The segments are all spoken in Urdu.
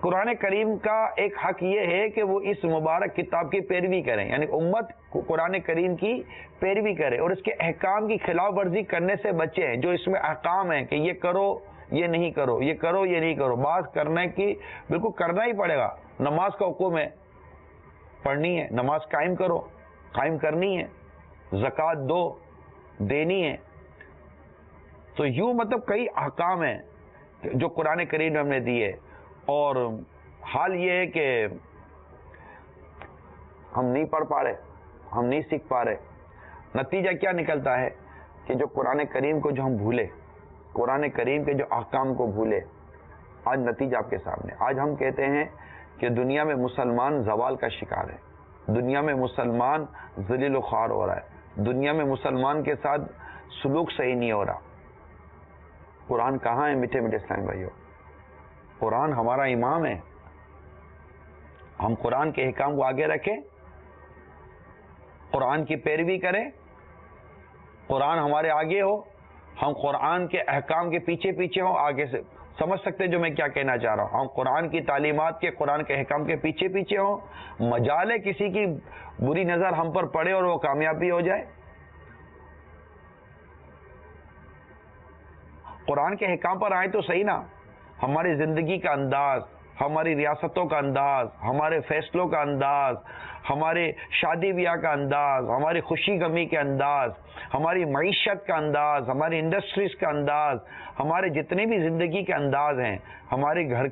قرآن کریم کا ایک حق یہ ہے کہ وہ اس مبارک کتاب کی پیروی کریں، یعنی امت قرآن کریم کی پیروی کرے اور اس کے احکام کی خلاف ورزی کرنے سے بچیں۔ جو اس میں احکام ہیں کہ یہ کرو یہ نہیں کرو، یہ کرو یہ نہیں کرو، بعض کرنے کی بالکل کرنا ہی پڑے گا۔ نماز کا حکم ہے، پڑھنی ہے، نماز قائم کرو، قائم کرنی ہے، زکوٰۃ دو، دینی ہے۔ تو یوں مطلب کئی احکام ہیں جو قرآن کریم میں ہم نے دیے، اور حال یہ ہے کہ ہم نہیں پڑھ پا رہے، ہم نہیں سیکھ پا رہے۔ نتیجہ کیا نکلتا ہے کہ جو قرآن کریم کو جو ہم بھولے، قرآن کریم کے جو احکام کو بھولے، آج نتیجہ آپ کے سامنے۔ آج ہم کہتے ہیں کہ دنیا میں مسلمان زوال کا شکار ہے، دنیا میں مسلمان ذلیل و خوار ہو رہا ہے، دنیا میں مسلمان کے ساتھ سلوک صحیح نہیں ہو رہا۔ قرآن کہاں ہے میٹھے میٹھے اسلام بھائیوں؟ قرآن ہمارا امام ہے، ہم قرآن کے احکام کو آگے رکھیں، قرآن کی پیروی کریں، قرآن ہمارے آگے ہو، ہم قرآن کے احکام کے پیچھے پیچھے ہوں۔ آگے سے سمجھ سکتے جو میں کیا کہنا چاہ رہا ہوں؟ ہم قرآن کی تعلیمات کے، قرآن کے احکام کے پیچھے پیچھے ہوں، مجال ہے کسی کی بری نظر ہم پر پڑے اور وہ کامیابی ہو جائے۔ قرآن کے احکام پر آئیں تو صحیح نا۔ ہماری زندگی کا انداز، ہماری ریاستوں کا انداز، ہمارے فیصلوں کا انداز، ہمارے شادی بیاہ کا انداز، ہماری خوشی غمی کے انداز، ہماری معیشت کا انداز، ہماری انڈسٹریز کا انداز، ہمارے جتنے بھی زندگی کے انداز ہیں، ہمارے گھر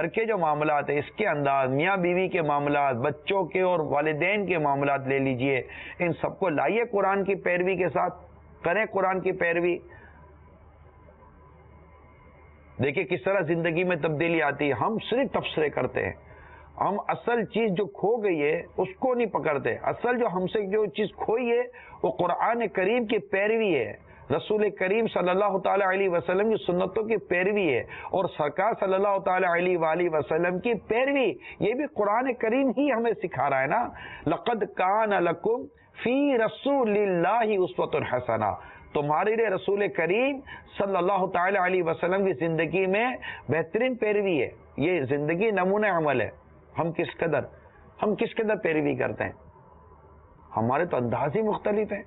کے جو معاملات ہیں اس کے انداز، میاں بیوی کے معاملات، بچوں کے اور والدین کے معاملات لے لیجئے، ان سب کو لائیے قرآن کی پیروی کے ساتھ، کریں قرآن کی پیروی۔ دیکھیں کس طرح زندگی میں تبدیلی آتی ہے۔ ہم صرف تبصرے کرتے ہیں، ہم اصل چیز جو کھو گئی ہے اس کو نہیں پکڑتے۔ اصل جو ہم سے جو چیز کھوئی ہے وہ قرآن کریم کی پیروی ہے، رسول کریم صلی اللہ تعالی علیہ وسلم کی سنتوں کی پیروی ہے، اور سرکار صلی اللہ تعالی علیہ وآلہ وسلم کی پیروی۔ یہ بھی قرآن کریم ہی ہمیں سکھا رہا ہے نا۔ لقد کان لکم فی رسول اللہ اسوۃ حسنہ، تمہارے لیے رسول کریم صلی اللہ تعالی علیہ وسلم کی زندگی میں بہترین پیروی ہے۔ یہ زندگی نمونہ عمل ہے۔ ہم کس قدر پیروی کرتے ہیں؟ ہمارے تو انداز ہی مختلف ہیں،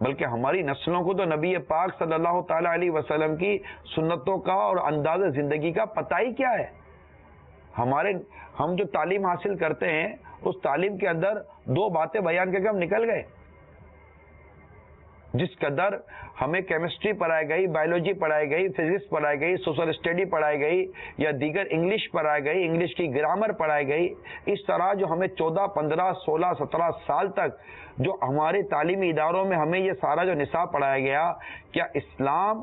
بلکہ ہماری نسلوں کو تو نبی پاک صلی اللہ تعالی علیہ وسلم کی سنتوں کا اور انداز زندگی کا پتہ ہی کیا ہے۔ ہم جو تعلیم حاصل کرتے ہیں اس تعلیم کے اندر دو باتیں بیان کر کے ہم نکل گئے۔ جس قدر ہمیں کیمسٹری پڑھائی گئی، بایولوجی پڑھائی گئی، فزکس پڑھائی گئی، سوشل اسٹڈی پڑھائی گئی، یا دیگر انگلش پڑھائی گئی، انگلش کی گرامر پڑھائی گئی، اس طرح جو ہمیں 14، 15، 16، 17 سال تک جو ہمارے تعلیمی اداروں میں ہمیں یہ سارا جو نصاب پڑھایا گیا، کیا اسلام،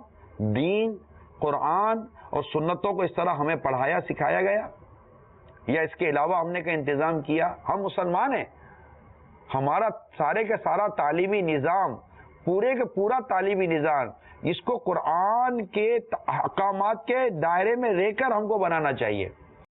دین، قرآن اور سنتوں کو اس طرح ہمیں پڑھایا سکھایا گیا، یا اس کے علاوہ ہم نے کا انتظام کیا؟ ہم مسلمان ہیں، ہمارا سارے کا سارا تعلیمی نظام، پورے کا پورا تعلیمی نظام اس کو قرآن کے احکامات کے دائرے میں رہ کر ہم کو بنانا چاہیے۔